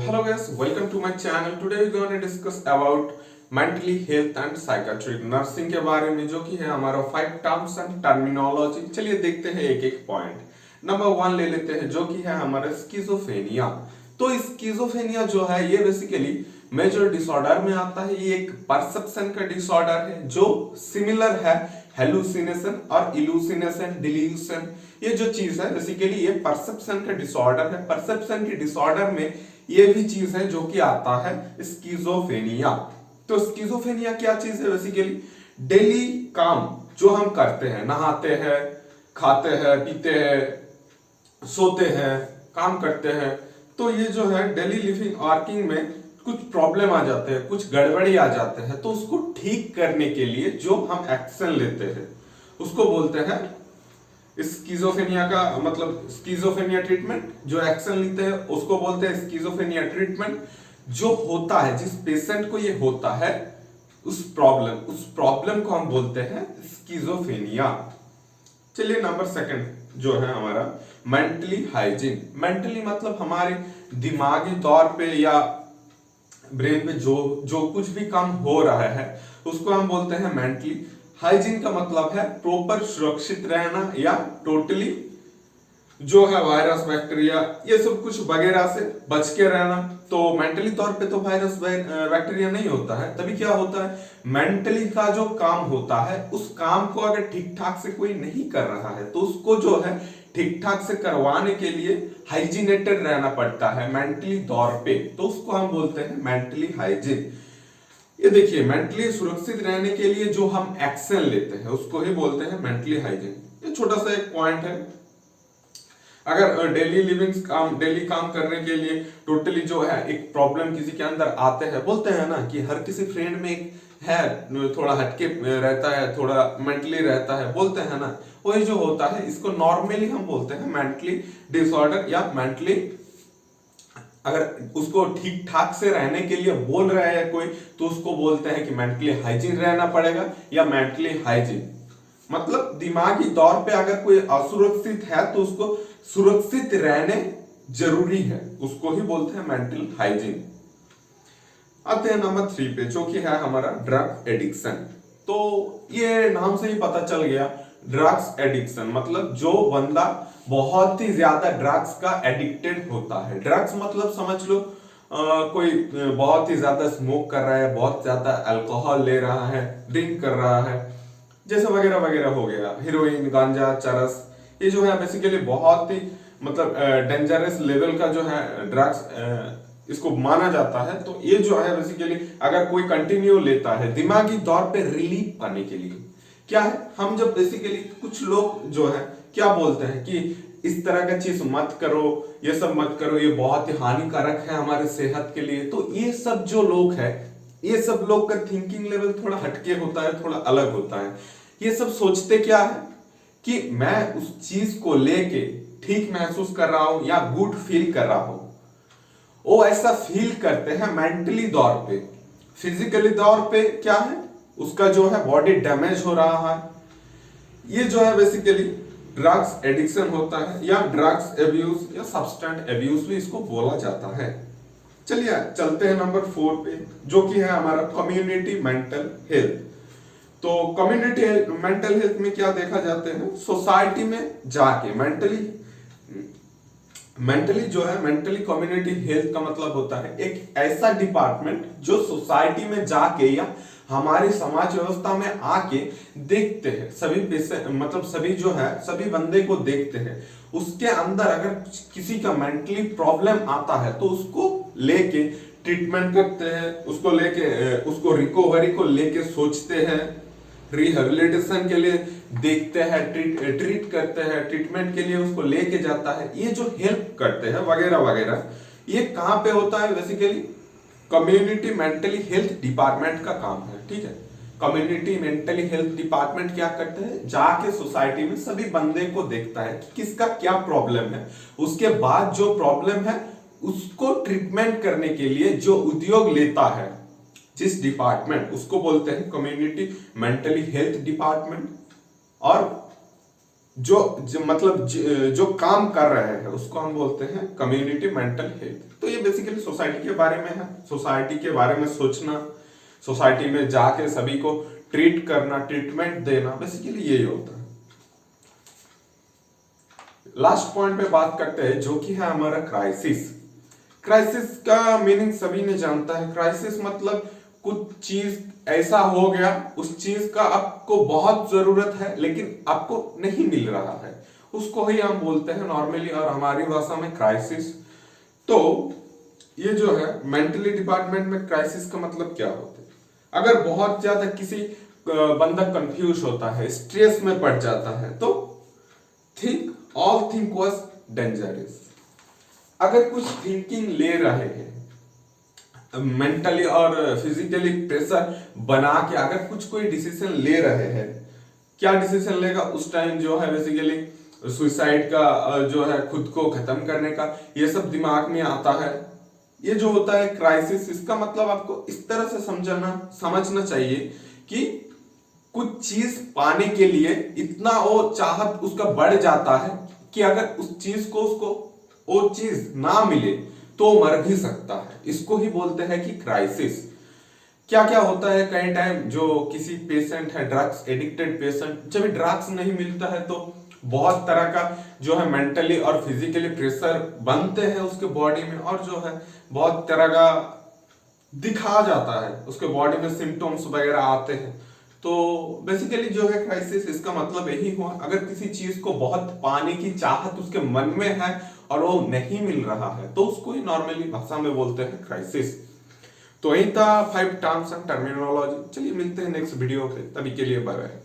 hello guys, welcome to my channel. Today we're going to discuss about mentally health and psychiatry nursing के बारे में, जो कि है हमारा 5 टर्म्स एंड टर्मिनोलॉजी। चलिए देखते हैं एक एक पॉइंट। नंबर 1 ले लेते हैं, जो कि है हमारा स्किज़ोफ्रेनिया। तो स्किज़ोफ्रेनिया जो है ये बेसिकली मेजर डिसऑर्डर में आता है। ये एक परसेप्शन का डिसऑर्डर है जो सिमिलर है हेलुसिनेशन और इल्यूसिनेशन, डिल्यूशन। ये जो चीज है बेसिकली ये परसेप्शन का डिसऑर्डर है। परसेप्शन के डिसऑर्डर में ये भी चीज है जो कि आता है स्किज़ोफ्रेनिया। तो स्किज़ोफ्रेनिया क्या चीज है? बेसिकली डेली काम जो हम करते हैं, नहाते हैं, खाते हैं, पीते हैं, सोते हैं, काम करते हैं, तो ये जो है डेली लिविंग वर्किंग में कुछ प्रॉब्लम आ जाते हैं, कुछ गड़बड़ी आ जाते हैं, तो उसको ठीक करने के लिए जो हम एक्शन लेते हैं उसको बोलते हैं स्किज़ोफ्रेनिया का मतलब स्किज़ोफ्रेनिया ट्रीटमेंट। जो एक्शन लेते हैं उसको बोलते हैं स्किज़ोफ्रेनिया ट्रीटमेंट। जो होता है, जिस पेशेंट को ये होता है उस प्रॉब्लम को हम बोलते हैं स्किज़ोफ्रेनिया। चलिए नंबर 2 जो है हमारा मेंटली हाइजीन। मेंटली मतलब हमारे दिमागी तौर पे या ब्रेन पे जो कुछ भी काम हो रहा है उसको हम बोलते हैं मेंटली हाइजीन। का मतलब है प्रॉपर सुरक्षित रहना या टोटली जो है वायरस, बैक्टीरिया, ये सब कुछ वगैरह से बच के रहना। तो मेंटली तौर पे तो वायरस, बैक्टीरिया नहीं होता है। तभी क्या होता है, मेंटली का जो काम होता है उस काम को अगर ठीक ठाक से कोई नहीं कर रहा है तो उसको जो है ठीक ठाक से करवाने के लिए हाइजीनेटेड रहना पड़ता है मेंटली तौर पे। तो उसको हम बोलते हैं मेंटली हाइजीन। ये देखिए, मेंटली सुरक्षित रहने के लिए जो हम एक्शन लेते हैं उसको ही बोलते हैं मेंटली हाइजीन। ये छोटा सा एक पॉइंट है। अगर डेली काम करने के लिए टोटली जो है एक प्रॉब्लम किसी के अंदर आते हैं, बोलते हैं ना कि हर किसी फ्रेंड में एक है थोड़ा हटके रहता है, थोड़ा मेंटली रहता है, बोलते हैं ना, वही जो होता है इसको नॉर्मली हम बोलते हैं मेंटली डिसऑर्डर या मेंटली। अगर उसको ठीक ठाक से रहने के लिए बोल रहा है कोई तो उसको बोलते हैं कि मेंटली हाइजीन रहना पड़ेगा या मेंटली हाइजीन। मतलब दिमागी तौर पे अगर कोई असुरक्षित है तो उसको सुरक्षित रहने जरूरी है, उसको ही बोलते हैं मेंटल हाइजीन। आते हैं नंबर 3 पे, जो कि है हमारा ड्रग एडिक्शन। तो ये नाम से ही पता चल गया, ड्रग्स एडिक्शन मतलब जो बंदा बहुत ही ज्यादा ड्रग्स का एडिक्टेड होता है। ड्रग्स मतलब समझ लो कोई बहुत ही ज्यादा स्मोक कर रहा है, बहुत ज्यादा अल्कोहल ले रहा है, ड्रिंक कर रहा है, जैसे वगैरह वगैरह हो गया, हीरोइन, गांजा, चरस, ये जो है बेसिकली बहुत ही मतलब डेंजरस लेवल का जो है ड्रग्स इसको माना जाता है। तो ये जो है बेसिकली अगर कोई कंटिन्यू लेता है दिमागी तौर पे रिलीफ पाने के लिए, क्या है, हम जब बेसिकली कुछ लोग जो है क्या बोलते हैं कि इस तरह का चीज मत करो, ये सब मत करो, ये बहुत ही हानिकारक है हमारे सेहत के लिए। तो ये सब जो लोग है, ये सब लोग का थिंकिंग लेवल थोड़ा हटके होता है, थोड़ा अलग होता है। ये सब सोचते क्या है कि मैं उस चीज को लेके ठीक महसूस कर रहा हूं या गुड फील कर रहा हूं। वो ऐसा फील करते हैं मेंटली तौर पे। फिजिकली तौर पे क्या है, उसका जो है बॉडी डैमेज हो रहा है। ये जो है बेसिकली ड्रग्स एडिक्शन होता है या ड्रग्स एब्यूज या सब्सटेंस एब्यूज भी इसको बोला जाता है। चलिए चलते हैं नंबर 4 पे, जो कि है हमारा कम्युनिटी मेंटल हेल्थ। तो कम्युनिटी मेंटल हेल्थ में क्या देखा जाते हैं, सोसाइटी में जाके मेंटली जो है मेंटली कम्युनिटी हेल्थ का मतलब होता है एक ऐसा डिपार्टमेंट जो सोसाइटी में जाके या हमारी समाज व्यवस्था में आके देखते हैं सभी मतलब सभी जो है सभी बंदे को देखते हैं। उसके अंदर अगर किसी का मेंटली प्रॉब्लम आता है तो उसको लेके ट्रीटमेंट करते हैं, उसको लेके उसको रिकवरी को लेके सोचते हैं, रिहेबिलिटेशन के लिए देखते हैं, ट्रीट करते हैं, ट्रीटमेंट के लिए उसको लेके जाता है, ये जो हेल्प करते हैं वगैरह वगैरह। ये कहां पे होता है, basically community mentally health department का काम है। ठीक है, कम्युनिटी मेंटली हेल्थ डिपार्टमेंट क्या करते हैं, जाके सोसाइटी में सभी बंदे को देखता है कि किसका क्या प्रॉब्लम है, उसके बाद जो प्रॉब्लम है उसको ट्रीटमेंट करने के लिए जो उद्योग लेता है जिस डिपार्टमेंट, उसको बोलते हैं कम्युनिटी मेंटली हेल्थ डिपार्टमेंट। और जो काम कर रहे हैं उसको हम बोलते हैं कम्युनिटी मेंटल हेल्थ। तो ये बेसिकली सोसाइटी के बारे में है, सोसाइटी के बारे में सोचना, सोसाइटी में जाके सभी को ट्रीट करना, ट्रीटमेंट देना, बेसिकली यही होता है। लास्ट पॉइंट पे बात करते हैं जो कि है हमारा क्राइसिस। क्राइसिस का मीनिंग सभी ने जानता है। क्राइसिस मतलब कुछ चीज ऐसा हो गया, उस चीज का आपको बहुत जरूरत है लेकिन आपको नहीं मिल रहा है, उसको ही हम बोलते हैं नॉर्मली और हमारी भाषा में क्राइसिस। तो ये जो है मेंटली डिपार्टमेंट में क्राइसिस का मतलब क्या होता है? अगर बहुत ज्यादा किसी बंदा कंफ्यूज होता है, स्ट्रेस में पड़ जाता है, तो think all think was dangerous. अगर कुछ थिंकिंग ले रहे हैं, मेंटली और फिजिकली प्रेशर बना के अगर कुछ कोई डिसीजन ले रहे हैं, क्या डिसीजन लेगा उस टाइम जो है बेसिकली सुसाइड का, जो है खुद को खत्म करने का, ये सब दिमाग में आता है। ये जो होता है क्राइसिस, इसका मतलब आपको इस तरह से समझना चाहिए कि कुछ चीज पाने के लिए इतना वो चाहत उसका बढ़ जाता है कि अगर उस चीज को उसको वो चीज ना मिले तो मर भी सकता है। इसको ही बोलते हैं कि क्राइसिस। क्या क्या होता है, कई टाइम जो किसी पेशेंट है, ड्रग्स एडिक्टेड पेशेंट, जब ड्रग्स नहीं मिलता है तो बहुत तरह का जो है मेंटली और फिजिकली प्रेशर बनते हैं उसके बॉडी में, और जो है बहुत तरह का दिखा जाता है, उसके बॉडी में सिम्टम्स वगैरह आते हैं। तो बेसिकली जो है क्राइसिस, इसका मतलब यही हुआ, अगर किसी चीज को बहुत पाने की चाहत उसके मन में है और वो नहीं मिल रहा है तो उसको ही नॉर्मली भाषा में बोलते हैं क्राइसिस। तो यही था 5 टर्म्स एंड टर्मिनोलॉजी। चलिए मिलते हैं नेक्स्ट वीडियो पे, तभी के लिए बाय बाय।